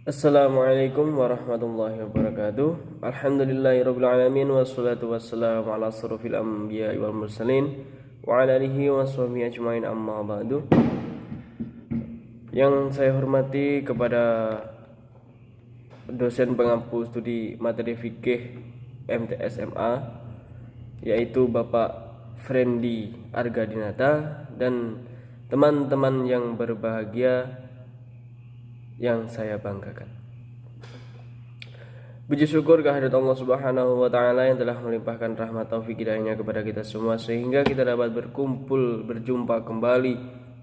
Assalamualaikum warahmatullahi wabarakatuh. Alhamdulillahirabbil alamin wassalatu wassalamu ala asrofil anbiya'i wal mursalin wa ala alihi washabihi ajmain, amma ba'du. Yang saya hormati kepada dosen pengampu studi materi fikih MTSMA, yaitu Bapak Friendly Argadinata, dan teman-teman yang berbahagia yang saya banggakan. Puji syukur kehadirat Allah Subhanahu wa taala yang telah melimpahkan rahmat taufik hidayahnya kepada kita semua sehingga kita dapat berjumpa kembali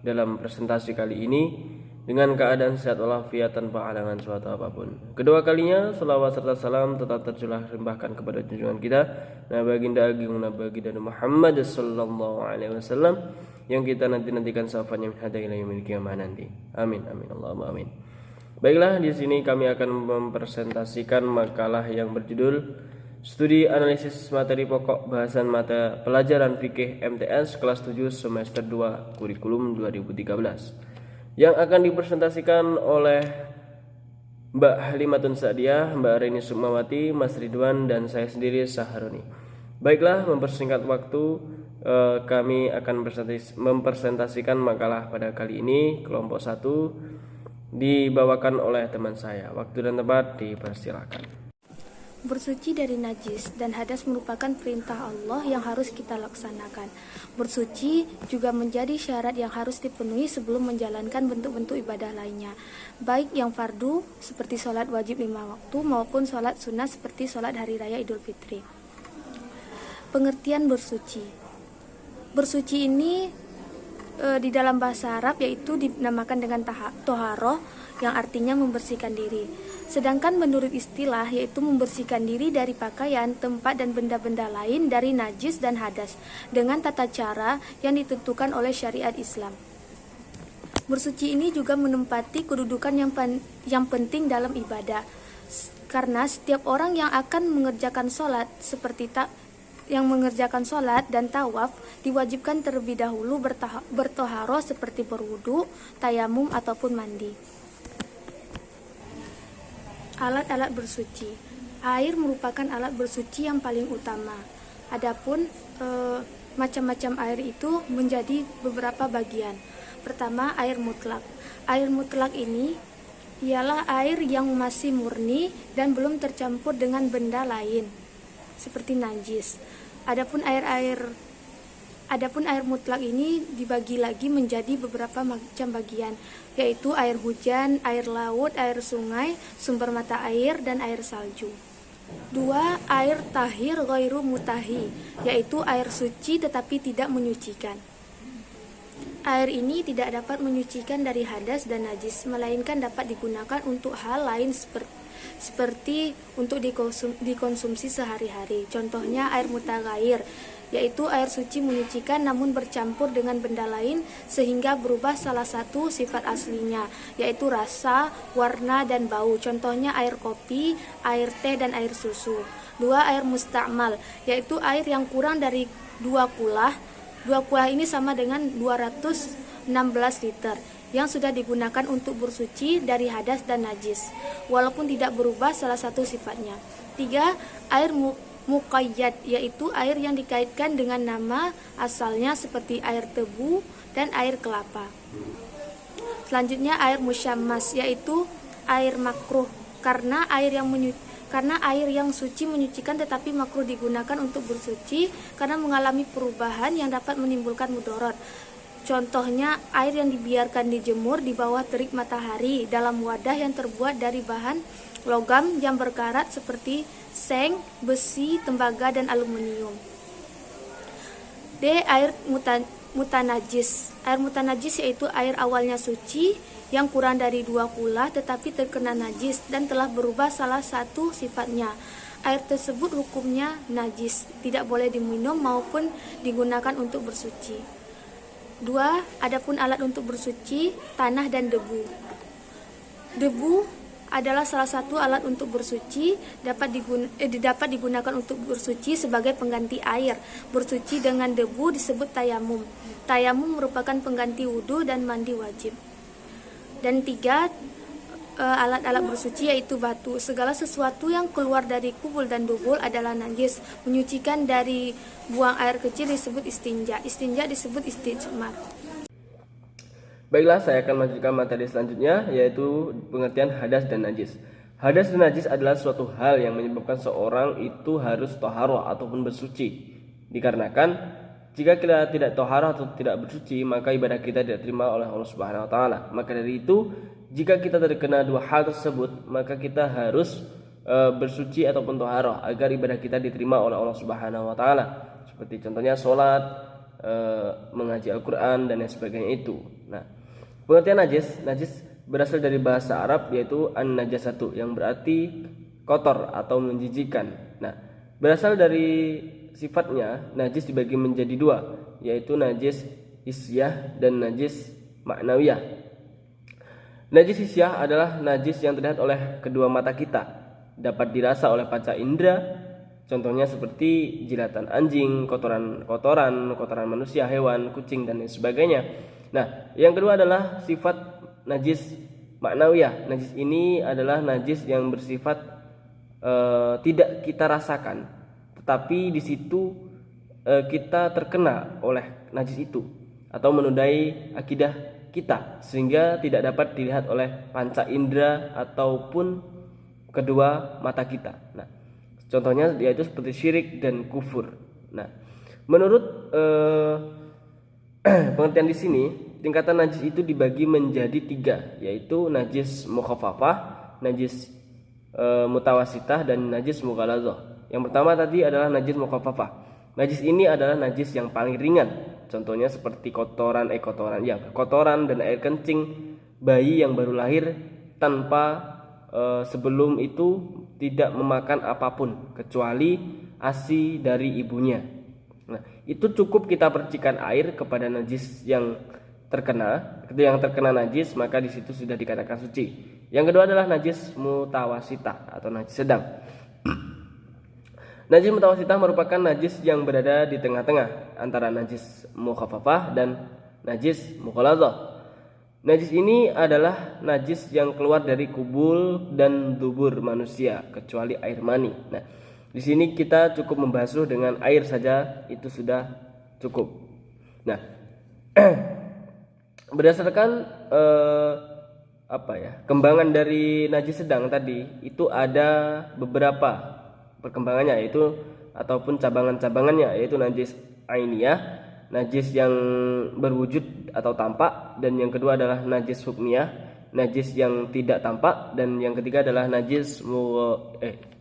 dalam presentasi kali ini dengan keadaan sehat walafiat tanpa halangan suatu apapun. Kedua kalinya selawat serta salam tetap tercurah limpahkan kepada junjungan kita Nabi baginda agung Nabi baginda Muhammad sallallahu alaihi wasallam yang kita nantikan syafaatnya min hada ila yaumil qiyamah nanti. Amin amin Allahumma amin. Baiklah, di sini kami akan mempresentasikan makalah yang berjudul Studi Analisis Materi Pokok Bahasan Mata Pelajaran Fikih MTS Kelas 7 Semester 2 Kurikulum 2013 yang akan dipresentasikan oleh Mbak Halimatun Sa'diyah, Mbak Rini Sukmawati, Mas Ridwan, dan saya sendiri Saharoni. Baiklah, mempersingkat waktu, kami akan mempresentasikan makalah pada kali ini kelompok 1 dibawakan oleh teman saya. Waktu dan tempat dipersilakan. Bersuci dari najis dan hadas merupakan perintah Allah yang harus kita laksanakan. Bersuci juga menjadi syarat yang harus dipenuhi sebelum menjalankan bentuk-bentuk ibadah lainnya, baik yang fardu seperti sholat wajib 5 waktu maupun sholat sunnah seperti sholat hari raya Idul Fitri. Pengertian bersuci. Bersuci ini di dalam bahasa Arab yaitu dinamakan dengan toharoh, yang artinya membersihkan diri. Sedangkan menurut istilah yaitu membersihkan diri dari pakaian, tempat, dan benda-benda lain dari najis dan hadas dengan tata cara yang ditentukan oleh syariat Islam. Bersuci ini juga menempati kedudukan yang penting dalam ibadah, karena setiap orang yang akan mengerjakan sholat dan tawaf diwajibkan terlebih dahulu bertoharoh seperti berwudu, tayamum, ataupun mandi. Alat-alat bersuci. Air merupakan alat bersuci yang paling utama. Adapun macam-macam air itu menjadi beberapa bagian. Pertama, air mutlak. Air mutlak ini ialah air yang masih murni dan belum tercampur dengan benda lain seperti najis. Adapun air mutlak ini dibagi lagi menjadi beberapa macam bagian, yaitu air hujan, air laut, air sungai, sumber mata air, dan air salju. 2. Air tahir ghairu mutahi, yaitu air suci tetapi tidak menyucikan. Air ini tidak dapat menyucikan dari hadas dan najis, melainkan dapat digunakan untuk hal lain seperti untuk dikonsumsi sehari-hari. Contohnya air mutaghair, yaitu air suci menyucikan namun bercampur dengan benda lain sehingga berubah salah satu sifat aslinya, yaitu rasa, warna, dan bau. Contohnya air kopi, air teh, dan air susu. 2. Air musta'mal, yaitu air yang kurang dari 2 kulah. 2 kulah ini sama dengan 216 liter yang sudah digunakan untuk bersuci dari hadas dan najis, walaupun tidak berubah salah satu sifatnya. 3. Air muqayyad, yaitu air yang dikaitkan dengan nama asalnya seperti air tebu dan air kelapa. Selanjutnya air musyammas, yaitu air makruh, karena air yang suci menyucikan tetapi makruh digunakan untuk bersuci karena mengalami perubahan yang dapat menimbulkan mudarat. Contohnya air yang dibiarkan dijemur di bawah terik matahari dalam wadah yang terbuat dari bahan logam yang berkarat seperti seng, besi, tembaga, dan aluminium. D. Air mutanajis. Air mutanajis yaitu air awalnya suci yang kurang dari 2 kulah tetapi terkena najis dan telah berubah salah satu sifatnya. Air tersebut hukumnya najis, tidak boleh diminum maupun digunakan untuk bersuci. 2. Adapun alat untuk bersuci, tanah dan debu. Debu adalah salah satu alat untuk bersuci, dapat digunakan untuk bersuci sebagai pengganti air. Bersuci dengan debu disebut tayamum. Tayamum merupakan pengganti wudu dan mandi wajib. Dan 3, alat-alat bersuci yaitu batu. Segala sesuatu yang keluar dari kubul dan dubul adalah najis. Menyucikan dari buang air kecil disebut istinja. Istinja disebut istijmar. Baiklah, saya akan melanjutkan materi selanjutnya, yaitu pengertian hadas dan najis. Hadas dan najis adalah suatu hal yang menyebabkan seorang itu harus toharoh ataupun bersuci. Dikarenakan jika kita tidak toharoh atau tidak bersuci, maka ibadah kita tidak diterima oleh Allah Subhanahu wa taala. Maka dari itu, jika kita terkena dua hal tersebut, maka kita harus bersuci ataupun toharoh agar ibadah kita diterima oleh Allah Subhanahu wa taala. Seperti contohnya sholat, mengaji Al-Qur'an dan lain sebagainya itu. Nah, pengertian najis berasal dari bahasa Arab yaitu an-najasatu yang berarti kotor atau menjijikkan. Nah, berasal dari sifatnya, najis dibagi menjadi dua, yaitu najis hisyah dan najis ma'nawiyah. Najis hisyah adalah najis yang terlihat oleh kedua mata kita, dapat dirasa oleh panca indera, contohnya seperti jilatan anjing, kotoran manusia, hewan, kucing dan lain sebagainya. Nah, yang kedua adalah sifat najis ma'nawiyah. Najis ini adalah najis yang bersifat tidak kita rasakan, tetapi di situ kita terkena oleh najis itu atau menodai akidah kita sehingga tidak dapat dilihat oleh panca indera ataupun kedua mata kita. Nah, contohnya yaitu seperti syirik dan kufur. Nah, menurut pengertian di sini, tingkatan najis itu dibagi menjadi tiga, yaitu najis mukhaffafah, najis mutawasitah dan najis mughaladzah. Yang pertama tadi adalah najis mukhaffafah. Najis ini adalah najis yang paling ringan. Contohnya seperti kotoran dan air kencing bayi yang baru lahir tanpa sebelum itu tidak memakan apapun kecuali ASI dari ibunya. Nah, itu cukup kita percikan air kepada najis yang terkena. Ketika yang terkena najis, maka di situ sudah dikatakan suci. Yang kedua adalah najis mutawasitah atau najis sedang. Najis mutawasitah merupakan najis yang berada di tengah-tengah antara najis mukhaffafah dan najis mughaladzah. Najis ini adalah najis yang keluar dari kubul dan dubur manusia kecuali air mani. Nah, di sini kita cukup membasuh dengan air saja, itu sudah cukup. Nah, berdasarkan kembangan dari najis sedang tadi, itu ada beberapa perkembangannya yaitu ataupun cabangan-cabangannya, yaitu najis ainiyah, najis yang berwujud atau tampak, dan yang kedua adalah najis hukmiyah, najis yang tidak tampak, dan yang ketiga adalah najis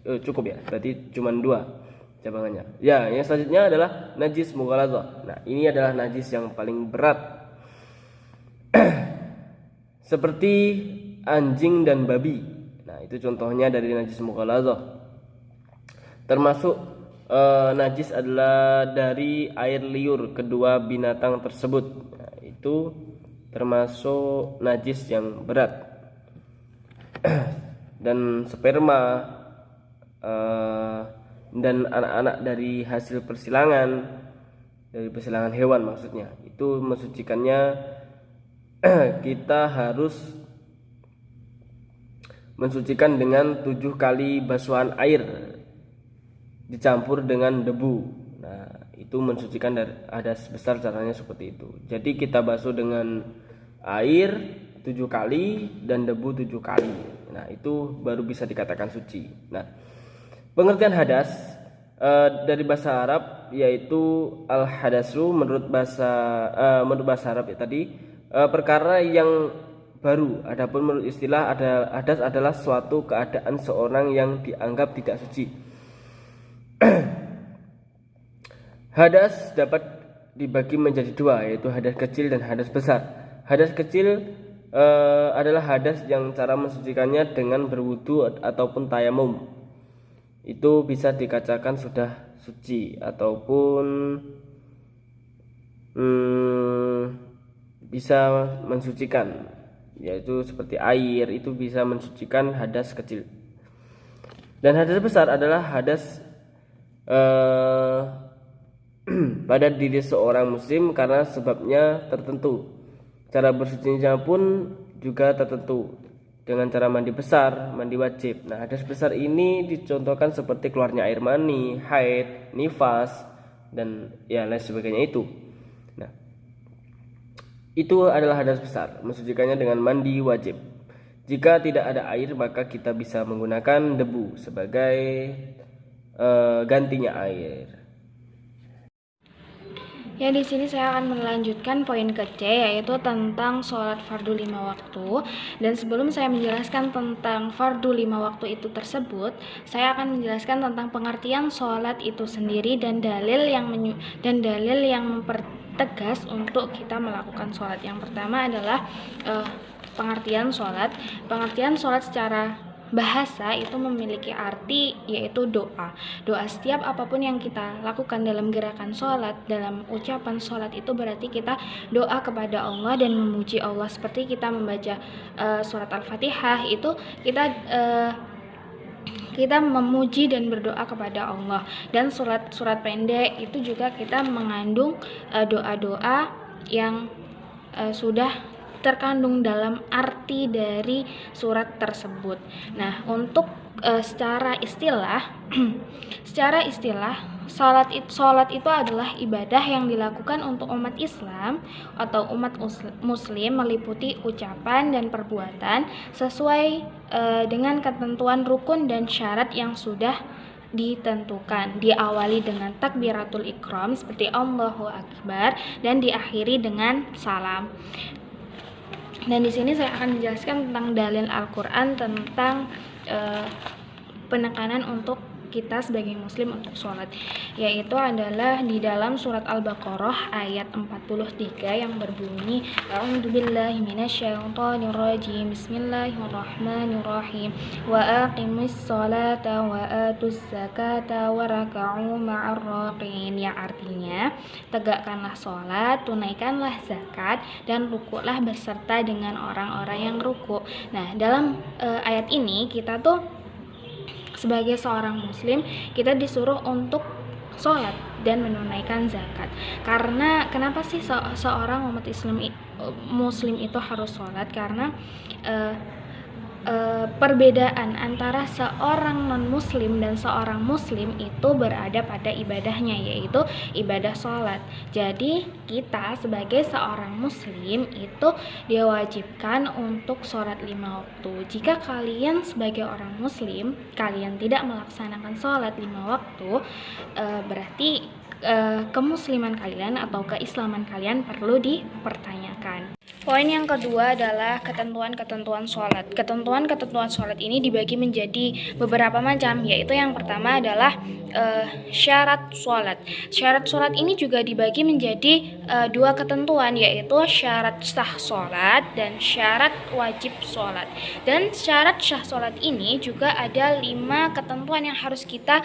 cukup ya, berarti cuma dua cabangannya. Ya, yang selanjutnya adalah najis mughaladzah. Nah, ini adalah najis yang paling berat. Seperti anjing dan babi. Nah, itu contohnya dari najis mughaladzah. Termasuk najis adalah dari air liur kedua binatang tersebut. Nah, itu termasuk najis yang berat. Dan sperma dan anak-anak dari hasil persilangan, dari persilangan hewan maksudnya, itu mensucikannya. Kita harus mensucikan dengan 7 kali basuhan air dicampur dengan debu. Nah, itu mensucikan dari hadas besar, caranya seperti itu. Jadi kita basuh dengan air 7 kali dan debu 7 kali. Nah, itu baru bisa dikatakan suci. Nah, pengertian hadas dari bahasa Arab yaitu al-hadasu menurut bahasa Arab ya tadi, perkara yang baru. Adapun menurut istilah hadas adalah suatu keadaan seorang yang dianggap tidak suci. Hadas dapat dibagi menjadi dua, yaitu hadas kecil dan hadas besar. Hadas kecil adalah hadas yang cara mensucikannya dengan berwudu ataupun tayamum. Itu bisa dikatakan sudah suci ataupun bisa mensucikan, yaitu seperti air, itu bisa mensucikan hadas kecil. Dan hadas besar adalah hadas pada diri seorang muslim karena sebabnya tertentu. Cara bersucinya pun juga tertentu. dengan cara mandi besar, mandi wajib. Nah, hadas besar ini dicontohkan seperti keluarnya air mani, haid, nifas, dan ya lain sebagainya itu. Nah, itu adalah hadas besar, mensucikannya dengan mandi wajib. Jika tidak ada air, maka kita bisa menggunakan debu sebagai gantinya air. Ya, di sini saya akan melanjutkan poin ke-C, yaitu tentang sholat fardu 5 waktu. Dan sebelum saya menjelaskan tentang fardu 5 waktu itu tersebut, saya akan menjelaskan tentang pengertian sholat itu sendiri dan dalil yang mempertegas untuk kita melakukan sholat. Yang pertama adalah pengertian sholat. Pengertian sholat secara bahasa itu memiliki arti yaitu doa. Doa setiap apapun yang kita lakukan dalam gerakan sholat, dalam ucapan sholat itu berarti kita doa kepada Allah dan memuji Allah. Seperti kita membaca surat Al-Fatihah itu kita memuji dan berdoa kepada Allah. Dan surat pendek itu juga kita mengandung doa-doa yang sudah terkandung dalam arti dari surat tersebut. Nah, untuk secara istilah salat itu adalah ibadah yang dilakukan untuk umat Islam atau umat muslim, meliputi ucapan dan perbuatan sesuai dengan ketentuan rukun dan syarat yang sudah ditentukan, diawali dengan takbiratul ikram seperti Allahu Akbar dan diakhiri dengan salam. Dan di sini saya akan menjelaskan tentang dalil Al-Quran tentang penekanan untuk kita sebagai muslim untuk sholat, yaitu adalah di dalam surat Al-Baqarah ayat 43 yang berbunyi A'udzubillahi minasyaitonirrajim, Bismillahirrahmanirrahim, wa aqimis sholata wa atuz zakata wa raka'u ma'ar raqiin, yang artinya tegakkanlah sholat, tunaikanlah zakat, dan rukuklah berserta dengan orang-orang yang rukuk. Nah, dalam ayat ini kita tuh sebagai seorang muslim kita disuruh untuk sholat dan menunaikan zakat. Karena kenapa sih seorang umat muslim itu harus sholat? Karena perbedaan antara seorang non-muslim dan seorang muslim itu berada pada ibadahnya, yaitu ibadah sholat. Jadi kita sebagai seorang muslim itu diwajibkan untuk sholat 5 waktu. Jika kalian sebagai orang muslim kalian tidak melaksanakan sholat 5 waktu, berarti kemusliman kalian atau keislaman kalian perlu dipertanyakan. Poin yang kedua adalah ketentuan-ketentuan sholat. Ketentuan-ketentuan sholat ini dibagi menjadi beberapa macam, yaitu yang pertama adalah syarat sholat. Syarat sholat ini juga dibagi menjadi dua ketentuan, yaitu syarat sah sholat dan syarat wajib sholat. Dan syarat sah sholat ini juga ada 5 ketentuan yang harus kita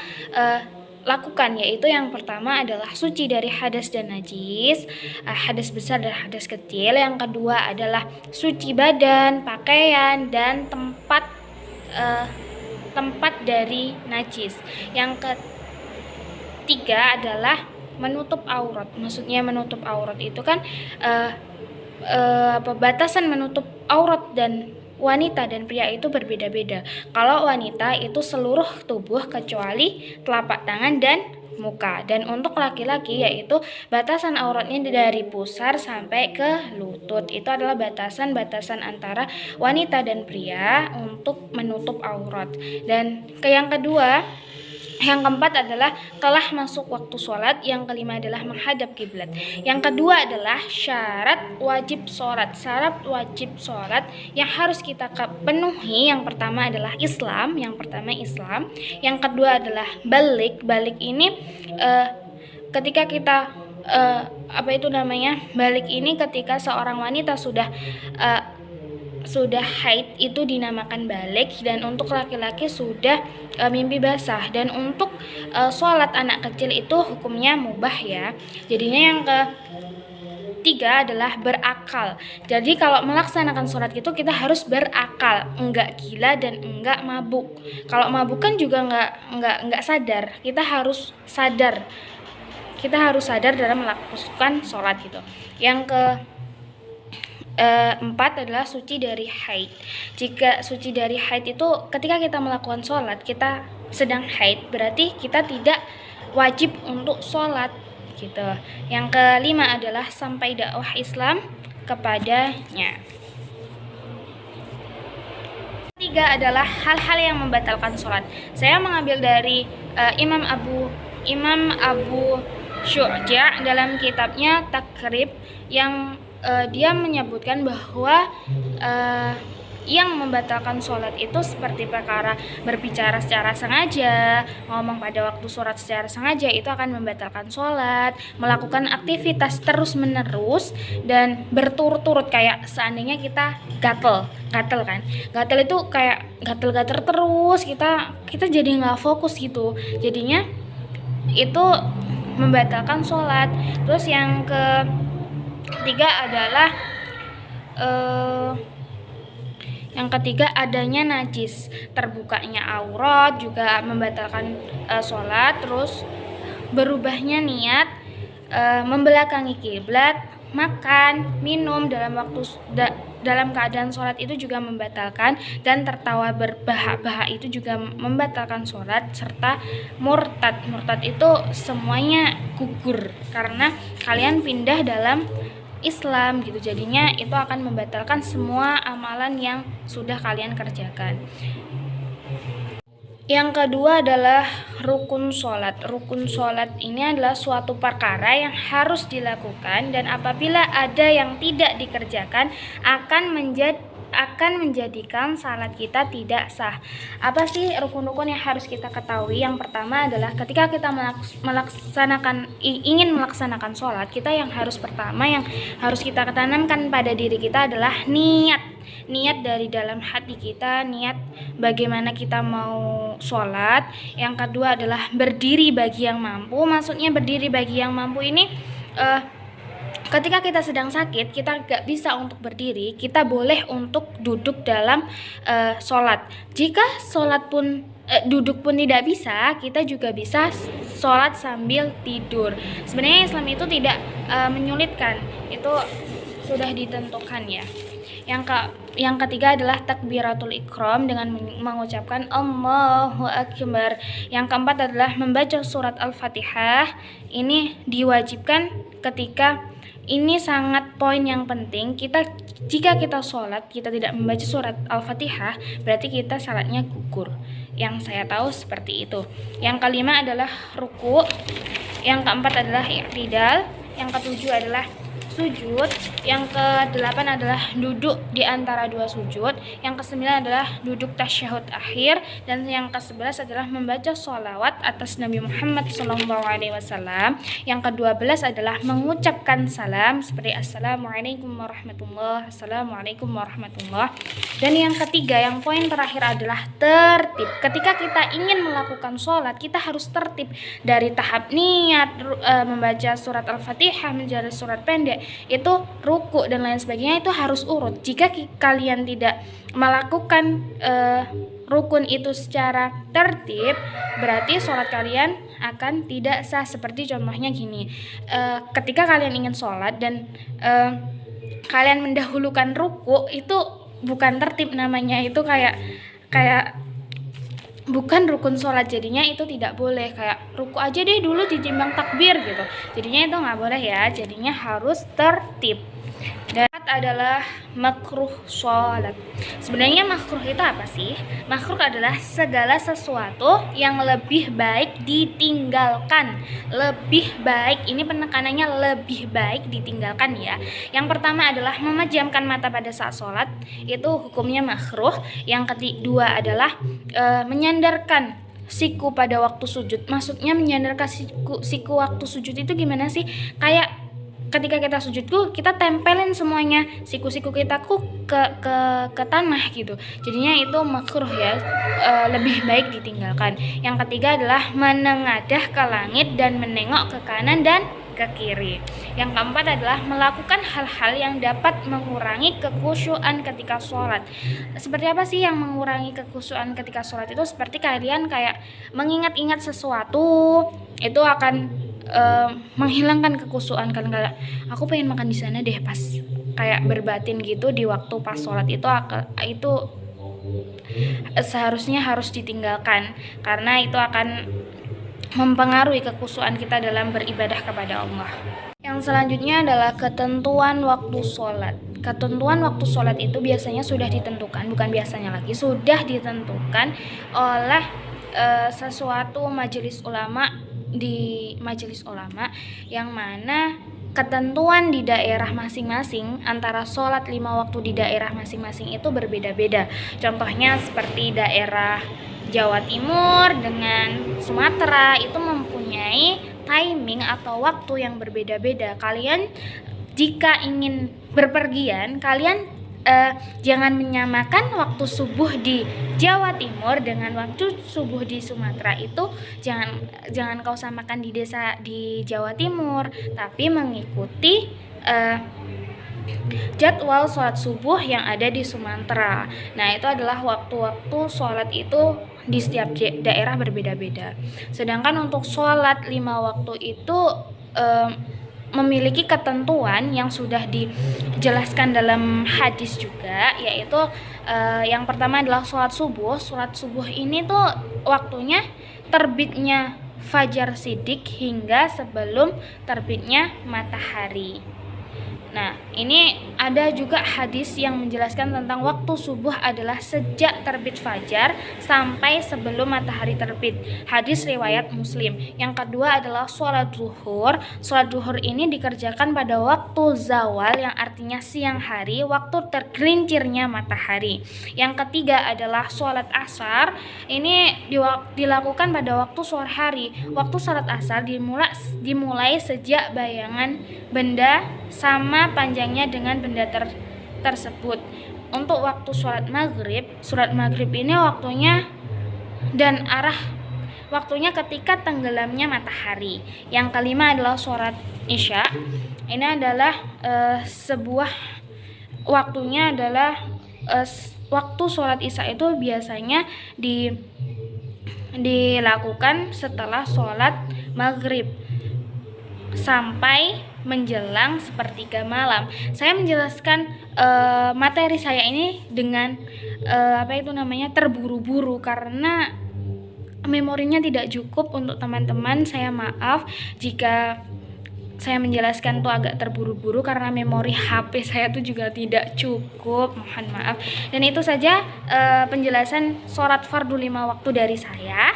lakukan, yaitu yang pertama adalah suci dari hadas dan najis, hadas besar dan hadas kecil. Yang kedua adalah suci badan, pakaian, dan tempat dari najis. Yang ketiga adalah menutup aurat. Maksudnya menutup aurat itu kan batasan menutup aurat dan wanita dan pria itu berbeda-beda. Kalau wanita itu seluruh tubuh kecuali telapak tangan dan muka. Dan untuk laki-laki yaitu batasan auratnya dari pusar sampai ke lutut. Itu adalah batasan-batasan antara wanita dan pria untuk menutup aurat. Dan yang keempat adalah telah masuk waktu sholat. Yang kelima adalah menghadap kiblat. Yang kedua adalah syarat wajib sholat. Syarat wajib sholat yang harus kita penuhi, yang pertama adalah Islam. Yang kedua adalah balik. Balik ini ketika kita balik ini ketika seorang wanita sudah haid itu dinamakan balik, dan untuk laki-laki sudah mimpi basah. Dan untuk sholat anak kecil itu hukumnya mubah ya. Jadinya yang ketiga adalah berakal. Jadi kalau melaksanakan sholat itu kita harus berakal, enggak gila dan enggak mabuk. Kalau mabuk kan juga enggak sadar. Kita harus sadar dalam melakukan sholat gitu. Yang 4 adalah suci dari haid. Jika suci dari haid itu ketika kita melakukan sholat, kita sedang haid, berarti kita tidak wajib untuk sholat gitu. Yang kelima adalah sampai dakwah Islam kepadanya. Ketiga adalah hal-hal yang membatalkan sholat. Saya mengambil dari Imam Abu Syu'ja dalam kitabnya Takrib yang dia menyebutkan bahwa yang membatalkan sholat itu seperti perkara berbicara secara sengaja, ngomong pada waktu sholat secara sengaja, itu akan membatalkan sholat, melakukan aktivitas terus-menerus dan berturut-turut, kayak seandainya kita gatel kan, gatel itu kayak gatel-gatel terus, kita jadi nggak fokus gitu, jadinya itu membatalkan sholat. Terus yang ketiga adalah adanya najis, terbukanya aurat juga membatalkan sholat. Terus berubahnya niat, membelakangi kiblat, makan, minum dalam keadaan sholat itu juga membatalkan, dan tertawa berbahak-bahak itu juga membatalkan sholat, serta murtad itu semuanya gugur karena kalian pindah dalam Islam gitu, jadinya itu akan membatalkan semua amalan yang sudah kalian kerjakan. Yang kedua adalah rukun sholat. Rukun sholat ini adalah suatu perkara yang harus dilakukan, dan apabila ada yang tidak dikerjakan akan menjadikan salat kita tidak sah. Apa sih rukun-rukun yang harus kita ketahui? Yang pertama adalah ketika kita ingin melaksanakan sholat, kita yang harus kita tanamkan pada diri kita adalah niat dari dalam hati kita, niat bagaimana kita mau sholat. Yang kedua adalah berdiri bagi yang mampu. Maksudnya berdiri bagi yang mampu ini ketika kita sedang sakit, kita gak bisa untuk berdiri, kita boleh untuk duduk dalam sholat. Jika duduk pun tidak bisa, kita juga bisa sholat sambil tidur. Sebenarnya Islam itu tidak menyulitkan, itu sudah ditentukan ya. Yang ketiga adalah takbiratul ikram dengan mengucapkan Allahu Akbar. Yang keempat adalah membaca surat Al-Fatihah. Ini diwajibkan ketika ini sangat poin yang penting. Jika kita sholat kita tidak membaca surat Al-Fatihah, berarti kita salatnya gugur. Yang saya tahu seperti itu. Yang kelima adalah ruku. Yang keempat adalah i'tidal. Yang ketujuh adalah sujud. Yang kedelapan adalah duduk di antara dua sujud. Yang kesembilan adalah duduk tasyahud akhir. Dan yang ke-11 adalah membaca sholawat atas Nabi Muhammad SAW. Yang ke-12 adalah mengucapkan salam seperti Assalamualaikum warahmatullahi, Assalamualaikum warahmatullahi. Dan yang ketiga, yang poin terakhir adalah tertib. Ketika kita ingin melakukan sholat, kita harus tertib dari tahap niat, membaca surat Al-Fatihah, menjadi surat pendek, itu ruku dan lain sebagainya, itu harus urut. Jika kalian tidak melakukan rukun itu secara tertib, berarti sholat kalian akan tidak sah. Seperti contohnya gini, ketika kalian ingin sholat dan kalian mendahulukan ruku, itu bukan tertib namanya, itu kayak bukan rukun sholat, jadinya itu tidak boleh. Kayak ruku aja deh dulu ditimbang takbir gitu, jadinya itu nggak boleh ya, jadinya harus tertib. Dan adalah makruh sholat. Sebenarnya makruh itu apa sih? Makruh adalah segala sesuatu yang lebih baik ditinggalkan. Lebih baik, ini penekanannya lebih baik ditinggalkan ya. Yang pertama adalah memejamkan mata pada saat sholat, itu hukumnya makruh. Yang kedua adalah menyandarkan siku pada waktu sujud. Maksudnya menyandarkan siku waktu sujud itu gimana sih? Kayak ketika kita sujud tuh kita tempelin semuanya siku-siku kita ke tanah gitu. Jadinya itu makruh ya, lebih baik ditinggalkan. Yang ketiga adalah menengadah ke langit dan menengok ke kanan dan ke kiri. Yang keempat adalah melakukan hal-hal yang dapat mengurangi kekhusyuan ketika sholat. Seperti apa sih yang mengurangi kekhusyuan ketika sholat itu? Seperti kalian kayak mengingat-ingat sesuatu, itu akan menghilangkan kekhusyuan. Kalian kayak, aku pengen makan di sana deh pas kayak berbatin gitu di waktu pas sholat itu seharusnya harus ditinggalkan, karena itu akan mempengaruhi kekhusyuan kita dalam beribadah kepada Allah. Yang selanjutnya adalah ketentuan waktu sholat. Ketentuan waktu sholat itu biasanya sudah ditentukan, bukan biasanya lagi, sudah ditentukan oleh sesuatu majelis ulama, di majelis ulama, yang mana ketentuan di daerah masing-masing antara sholat 5 waktu di daerah masing-masing itu berbeda-beda. Contohnya seperti daerah Jawa Timur dengan Sumatera itu mempunyai timing atau waktu yang berbeda-beda. Kalian jika ingin berpergian, kalian jangan menyamakan waktu subuh di Jawa Timur dengan waktu subuh di Sumatera. Itu jangan kau samakan di desa di Jawa Timur, tapi mengikuti jadwal sholat subuh yang ada di Sumatera. Nah, itu adalah waktu-waktu sholat itu di setiap daerah berbeda-beda. Sedangkan untuk sholat 5 waktu itu memiliki ketentuan yang sudah dijelaskan dalam hadis juga, yaitu yang pertama adalah sholat subuh. Sholat subuh ini tuh waktunya terbitnya fajar sidik hingga sebelum terbitnya matahari. Nah, ini ada juga hadis yang menjelaskan tentang waktu subuh adalah sejak terbit fajar sampai sebelum matahari terbit. Hadis riwayat Muslim. Yang kedua adalah sholat duhur. Sholat duhur ini dikerjakan pada waktu zawal, yang artinya siang hari, waktu tergelincirnya matahari. Yang ketiga adalah sholat asar. Ini dilakukan pada waktu sore hari. Waktu sholat asar dimulai sejak bayangan benda sama panjangnya dengan benda tersebut. Untuk waktu sholat maghrib ini waktunya dan arah waktunya ketika tenggelamnya matahari. Yang kelima adalah sholat isya. Ini adalah sebuah waktunya adalah waktu sholat isya itu biasanya dilakukan setelah sholat maghrib sampai menjelang sepertiga malam. Saya menjelaskan materi saya ini dengan terburu-buru karena memorinya tidak cukup untuk teman-teman. Saya maaf jika saya menjelaskan tuh agak terburu-buru karena memori HP saya tuh juga tidak cukup, mohon maaf. Dan itu saja penjelasan sholat fardu 5 waktu dari saya.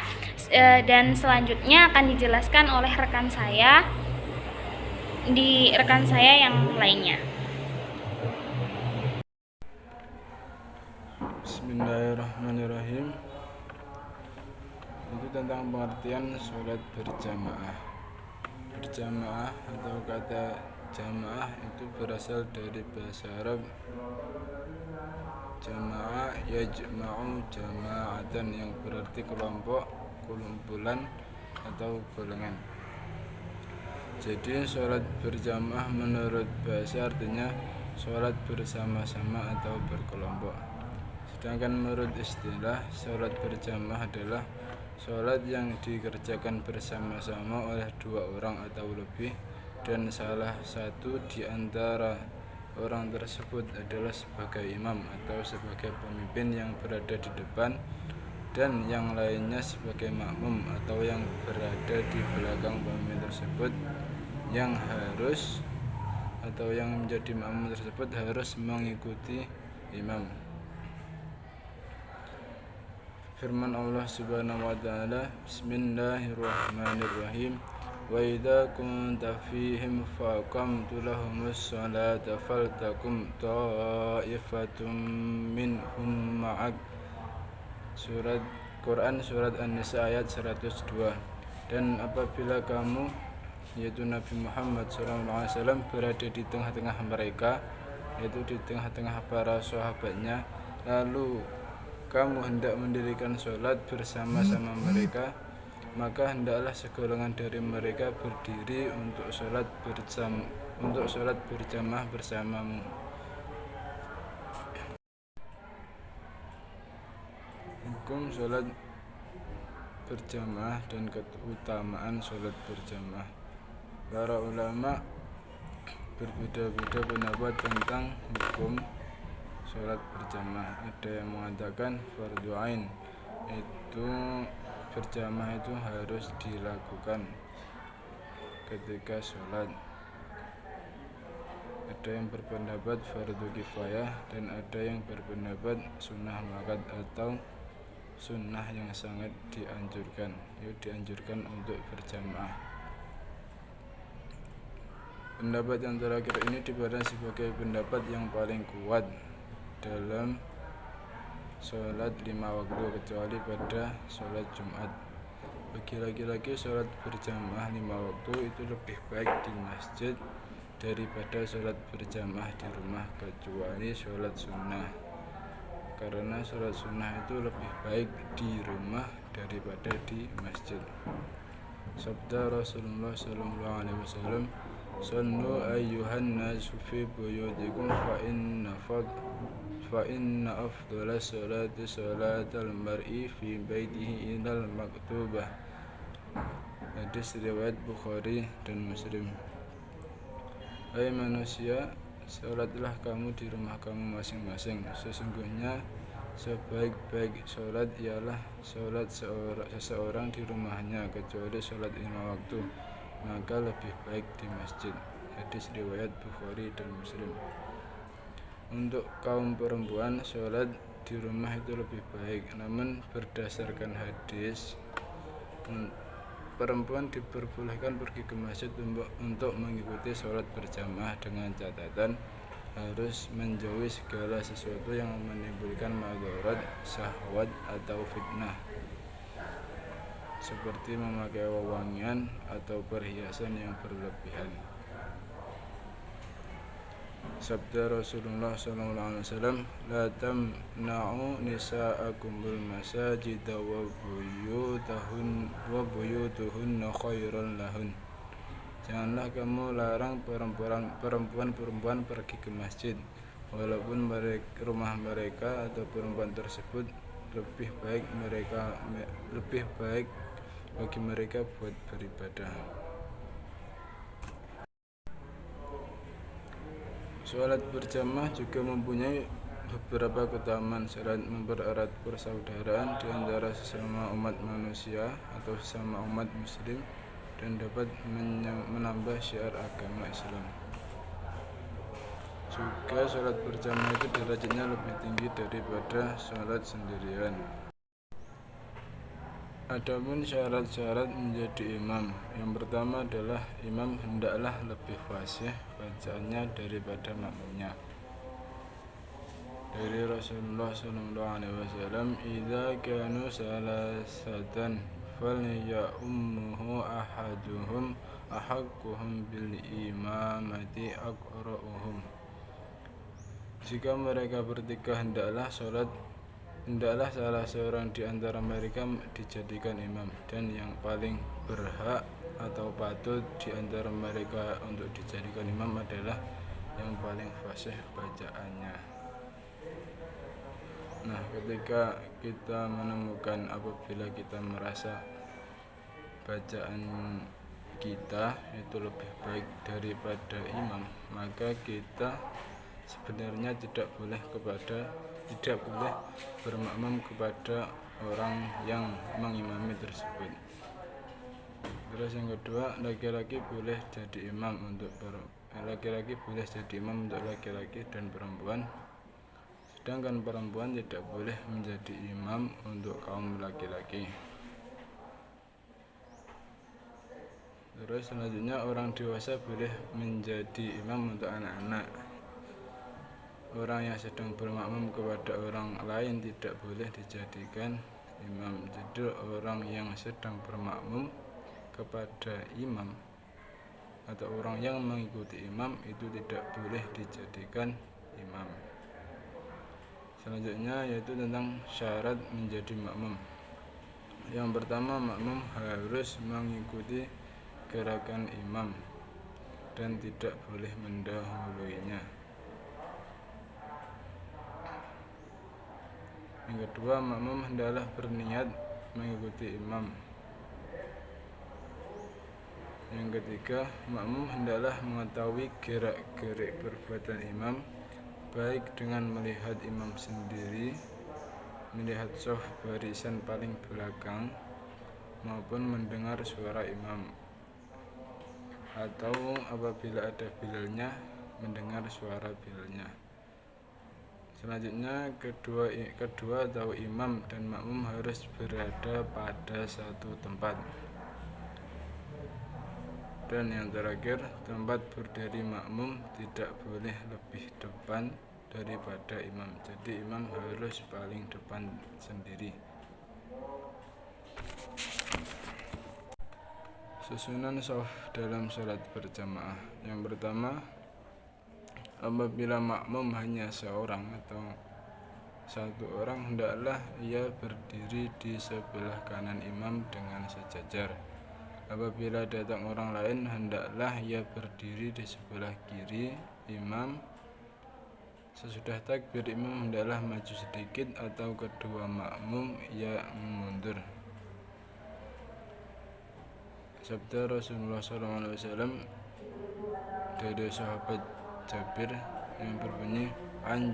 Dan selanjutnya akan dijelaskan oleh rekan saya yang lainnya. Bismillahirrahmanirrahim. Itu tentang pengertian sholat berjamaah. Berjamaah atau kata jamaah itu berasal dari bahasa Arab jamaah yajma'u jama'atan, yang berarti kelompok, kumpulan atau golongan. Jadi sholat berjamaah menurut bahasa artinya sholat bersama-sama atau berkelompok. Sedangkan menurut istilah, sholat berjamaah adalah sholat yang dikerjakan bersama-sama oleh 2 orang atau lebih, dan salah satu di antara orang tersebut adalah sebagai imam atau sebagai pemimpin yang berada di depan, dan yang lainnya sebagai makmum atau yang berada di belakang pemimpin tersebut, yang menjadi makmum tersebut harus mengikuti imam. Firman Allah Subhanahu wa taala, Bismillahirrahmanirrahim. Wa idza kunta fihim faqamtu lahumus salata faltakum ta'ifatum minhum ma'ak. Surat Quran surat An-Nisa ayat 102. Dan apabila kamu, yaitu Nabi Muhammad SAW, berada di tengah-tengah mereka, yaitu di tengah-tengah para sahabatnya, lalu kamu hendak mendirikan sholat bersama-sama mereka, maka hendaklah segolongan dari mereka berdiri untuk sholat berjamaah bersamamu. Hukum sholat berjamaah dan keutamaan sholat berjamaah. Para ulama berbeda-beda pendapat tentang hukum sholat berjamaah. Ada yang mengatakan fardu ain, itu berjamaah itu harus dilakukan ketika sholat. Ada yang berpendapat fardu kifayah, dan ada yang berpendapat sunnah muakkad atau sunnah yang sangat dianjurkan, dianjurkan untuk berjamaah. Pendapat yang terakhir ini dipandang sebagai pendapat yang paling kuat dalam sholat 5 waktu, kecuali pada sholat Jumat. Bagi laki-laki, sholat berjamaah 5 waktu itu lebih baik di masjid daripada sholat berjamaah di rumah, kecuali sholat sunnah, karena sholat sunnah itu lebih baik di rumah daripada di masjid. Sabda Rasulullah SAW, "Sallu ayyuhan nasu fi buyutikum fa inna afdhala salati salatal mar'i fi baitihi ilal maktubah." Hadis riwayat Bukhari dan Muslim. Hai manusia, sholatlah kamu di rumah kamu masing-masing. Sesungguhnya sebaik-baik sholat ialah sholat seseorang di rumahnya, kecuali sholat 5 waktu, maka lebih baik di masjid. Hadis riwayat Bukhari dan Muslim. Untuk kaum perempuan, sholat di rumah itu lebih baik, namun berdasarkan hadis, perempuan diperbolehkan pergi ke masjid untuk mengikuti sholat berjamaah dengan catatan harus menjauhi segala sesuatu yang menimbulkan madarat, syahwat atau fitnah, seperti memakai wewangian atau perhiasan yang berlebihan. Sabda Rasulullah SAW, "La tamna'u nisa'akumul masajida wa buyutuhunna khairan lahun." Janganlah kamu larang perempuan pergi ke masjid, walaupun rumah mereka atau perempuan tersebut lebih baik bagi mereka buat beribadah. Sholat berjamaah juga mempunyai beberapa keutamaan selain mempererat persaudaraan di antara sesama umat manusia atau sesama umat muslim, dan dapat menambah syiar agama Islam. Juga sholat berjamaah itu derajatnya lebih tinggi daripada sholat sendirian. Adapun syarat-syarat menjadi imam, yang pertama adalah imam hendaklah lebih fasih bacaannya daripada makmumnya. Dari Rasulullah SAW, "Idza kanu salasatan falyummuhu ahaduhum ahaqquhum bil imamati aqra'uhum." Jika mereka bertiga, hendaklah salah seorang di antara mereka dijadikan imam, dan yang paling berhak atau patut di antara mereka untuk dijadikan imam adalah yang paling fasih bacaannya. Nah, ketika kita menemukan apabila kita merasa bacaan kita itu lebih baik daripada imam, maka kita sebenarnya tidak boleh bermakmum kepada orang yang mengimami tersebut. Terus yang kedua, laki-laki boleh jadi imam untuk laki-laki dan perempuan, sedangkan perempuan tidak boleh menjadi imam untuk kaum laki-laki. Terus selanjutnya, orang dewasa boleh menjadi imam untuk anak-anak. Orang yang sedang bermakmum kepada orang lain tidak boleh dijadikan imam. Jadi orang yang sedang bermakmum kepada imam atau orang yang mengikuti imam itu tidak boleh dijadikan imam. Selanjutnya yaitu tentang syarat menjadi makmum. Yang pertama, makmum harus mengikuti gerakan imam dan tidak boleh mendahuluinya. Yang kedua, makmum hendaklah berniat mengikuti imam. Yang ketiga, makmum hendaklah mengetahui gerak-gerik perbuatan imam, baik dengan melihat imam sendiri, melihat shaf barisan paling belakang, maupun mendengar suara imam, atau apabila ada bilalnya, mendengar suara bilalnya. Selanjutnya, kedua atau imam dan makmum harus berada pada satu tempat. Dan yang terakhir, tempat berdiri makmum tidak boleh lebih depan daripada imam. Jadi imam harus paling depan sendiri. Susunan shaf dalam sholat berjamaah. Yang pertama, apabila makmum hanya seorang atau satu orang, hendaklah ia berdiri di sebelah kanan imam dengan sejajar. Apabila datang orang lain, hendaklah ia berdiri di sebelah kiri imam. Sesudah takbir, imam hendaklah maju sedikit atau kedua makmum ia mundur. Sabda Rasulullah SAW dari sahabat Jabir yang berbunyi, An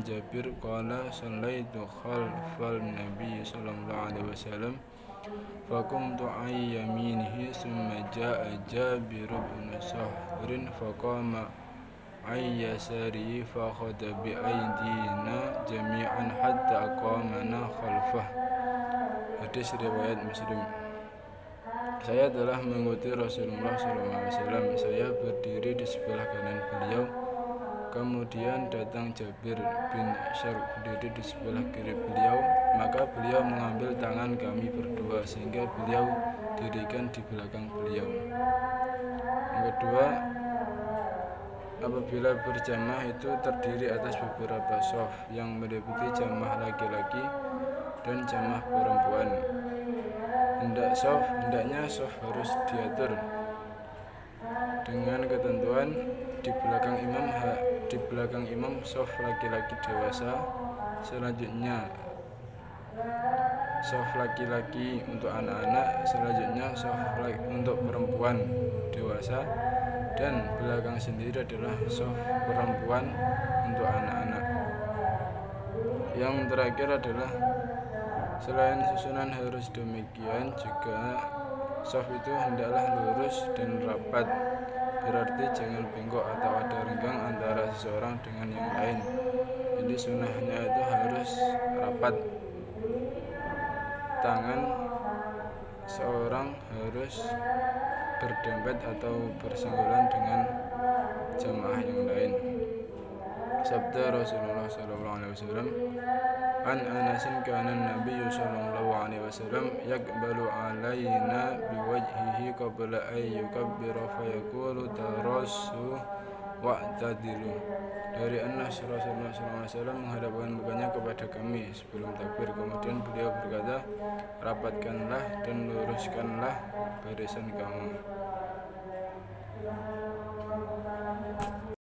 Jabir qala sallaitu khalfal Nabi sallallahu alaihi wasallam fakumtu an yaminihi summa jaa Jabir bin Sahrin faqama an yasarihi fakhadha bi aydina jami'an hatta qamana khalfah. Hadis riwayat Muslim. Saya telah mengikuti Rasulullah SAW. Saya berdiri di sebelah kanan beliau. Kemudian datang Jabir bin Syar berdiri di sebelah kiri beliau. Maka beliau mengambil tangan kami berdua sehingga beliau dirikan di belakang beliau. Yang kedua, apabila berjamaah itu terdiri atas beberapa shaf yang meliputi jamaah laki-laki dan jamaah perempuan. Hendaknya shaf harus diatur dengan ketentuan di belakang imam shaf laki-laki dewasa, selanjutnya shaf laki-laki untuk anak-anak, selanjutnya shaf untuk perempuan dewasa, dan belakang sendiri adalah shaf perempuan untuk anak-anak. Yang terakhir adalah selain susunan harus demikian, juga shaf itu hendaklah lurus dan rapat. Berarti jangan bengkok atau ada renggang antara seseorang dengan yang lain. Jadi sunnahnya itu harus rapat. Tangan seorang harus berdempet atau bersenggolan dengan jamaah yang lain. Sabda Rasulullah SAW, An Anasin kana Nabi sallallahu alaihi wasallam yaqbalu alaina biwajhihi qabla an yukabbira fa yaqulu tarassu wa'tadilu. Dari Anas, Rasulullah SAW menghadapkan mukanya kepada kami sebelum takbir, kemudian beliau berkata, rapatkanlah dan luruskanlah barisan kamu.